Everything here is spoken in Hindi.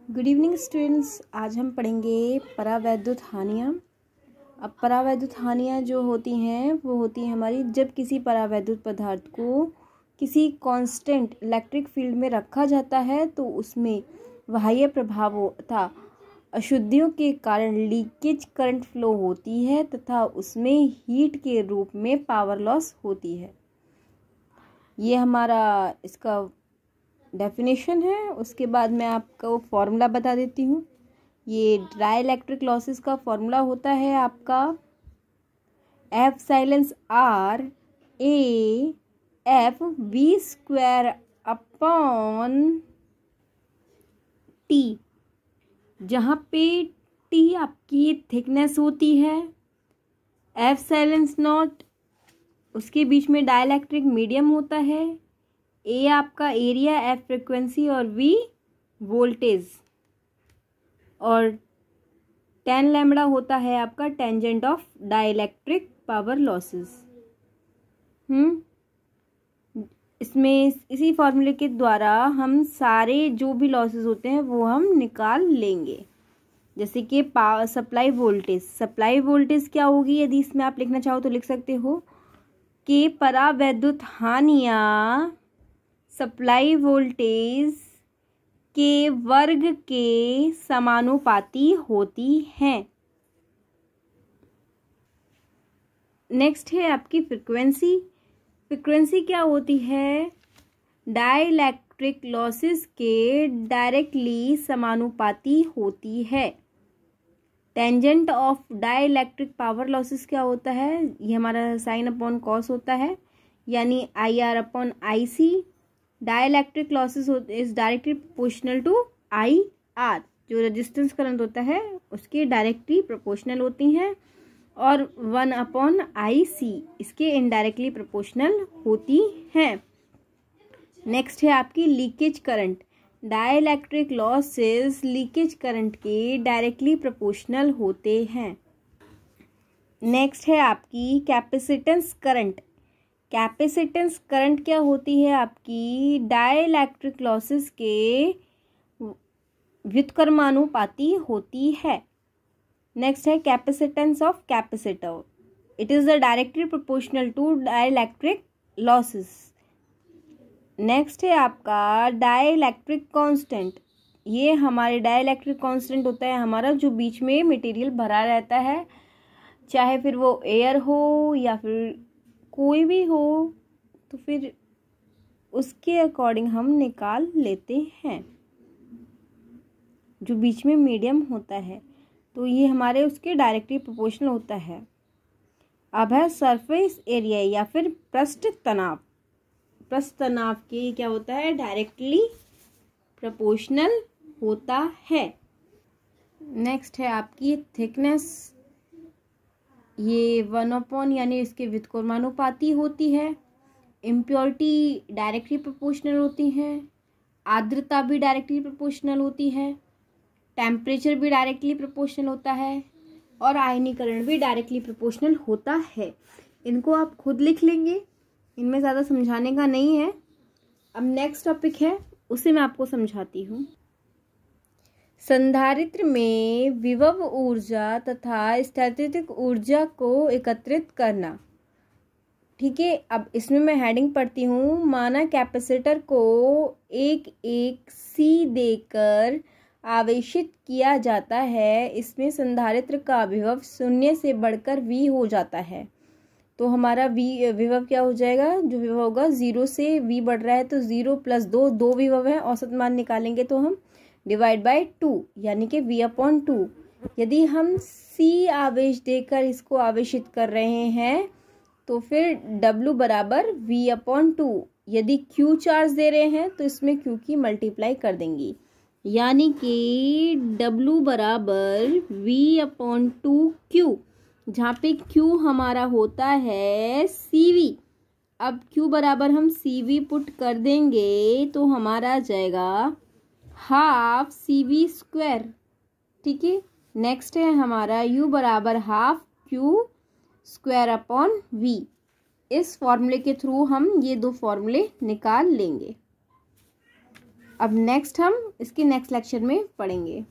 Good evening students. आज हम पढ़ेंगे परावैद्युत अब परावैद्युत जो होती हैं वो होती हैं हमारी जब किसी परावैद्युत पदार्थ को किसी कांस्टेंट इलेक्ट्रिक फील्ड में रखा जाता है तो उसमें बाह्य प्रभावों तथा अशुद्धियों के कारण लीकेज करंट फ्लो होती है तथा उसमें हीट के रूप में पावर लॉस होती है। ये हमारा इसका डेफिनेशन है। उसके बाद मैं आपको फॉर्मूला बता देती हूँ। ये डाई इलेक्ट्रिक लॉसेस का फॉर्मूला होता है आपका epsilon r A f V square upon T, जहाँ पे टी आपकी थिकनेस होती है, एफ साइलेंस नॉट उसके बीच में डाई इलेक्ट्रिक मीडियम होता है, ए आपका एरिया, एफ फ्रिक्वेंसी और वी वोल्टेज, और 10 लैम्बडा होता है आपका tangent of dielectric power losses. इसमें इसी फॉर्मूले के द्वारा हम सारे जो भी लॉसेस होते हैं वो हम निकाल लेंगे। जैसे कि पावर सप्लाई वोल्टेज क्या होगी, यदि इसमें आप लिखना चाहो तो लिख सकते हो कि परावैद्युत हानियाँ सप्लाई वोल्टेज के वर्ग के समानुपाती होती हैं। नेक्स्ट है आपकी फ्रीक्वेंसी क्या होती है, डाइलेक्ट्रिक लॉसेस के डायरेक्टली समानुपाती होती है। Tangent of dielectric power losses क्या होता है, ये हमारा साइन अपॉन कॉस होता है, यानी I R upon I C. Dielectric losses is directly proportional to I R, जो रेजिस्टेंस करंट होता है उसके डायरेक्टली प्रोपोर्शनल होती हैं, और 1 अपॉन आई सी इसके इनडायरेक्टली प्रोपोर्शनल होती हैं। नेक्स्ट है आपकी leakage current. Dielectric losses leakage current के डायरेक्टली प्रोपोर्शनल होते हैं। नेक्स्ट है आपकी कैपेसिटेंस करंट। कैपेसिटेंस करंट क्या होती है आपकी, डाइलेक्ट्रिक लॉसेस के व्युत्क्रमानुपाती होती है। नेक्स्ट है capacitance of capacitor. It is the directly proportional to dielectric losses. Next है आपका डाइलेक्ट्रिक कांस्टेंट। ये हमारे डाइलेक्ट्रिक कांस्टेंट होता है हमारा जो बीच में मटेरियल भरा रहता है, चाहे फिर वो एयर हो या फिर कोई भी हो, तो फिर उसके अकॉर्डिंग हम निकाल लेते हैं जो बीच में मीडियम होता है, तो ये हमारे उसके डायरेक्टली प्रोपोर्शनल होता है। अब है सरफेस एरिया या फिर पृष्ठ तनाव के क्या होता है, डायरेक्टली प्रोपोर्शनल होता है। नेक्स्ट है आपकी थिकनेस। ये 1 अपॉन यानी इसके व्युत्क्रमानुपाती होती है। इम्प्योरिटी डायरेक्टली प्रोपोर्शनल होती हैं। आर्द्रता भी डायरेक्टली प्रोपोर्शनल होती है। टेम्परेचर भी डायरेक्टली प्रोपोर्शनल होता है, और आयनीकरण भी डायरेक्टली प्रोपोर्शनल होता है। इनको आप खुद लिख लेंगे, इनमें ज़्यादा समझाने का नहीं है। अब नेक्स्ट टॉपिक है, उसे मैं आपको समझाती हूँ। संधारित्र में विभव ऊर्जा तथा स्थैतिक ऊर्जा को एकत्रित करना। ठीक है, अब इसमें मैं हेडिंग पढ़ती हूँ। माना कैपेसिटर को एक सी देकर आवेशित किया जाता है, इसमें संधारित्र का विभव 0 से बढ़कर V हो जाता है, तो हमारा विभव क्या हो जाएगा, जो विभव होगा 0 से V बढ़ रहा है तो 0 + 2 विभव है। औसत मान निकालेंगे तो हम डिवाइड बाय 2 यानी कि V अपॉन 2। यदि हम C आवेश देकर इसको आवेशित कर रहे हैं तो फिर W बराबर V अपॉन 2। यदि Q चार्ज दे रहे हैं तो इसमें Q की मल्टीप्लाई कर देंगी, यानी कि W बराबर V अपॉन 2Q, जहाँ पे Q हमारा होता है CV। अब Q बराबर हम CV पुट कर देंगे तो हमारा आ जाएगा हाफ CV स्क्वायर। ठीक है, नेक्स्ट है हमारा U बराबर half Q square upon V। इस फॉर्मूले के थ्रू हम ये दो फॉर्मूले निकाल लेंगे। अब नेक्स्ट हम इसकी नेक्स्ट लेक्चर में पढ़ेंगे।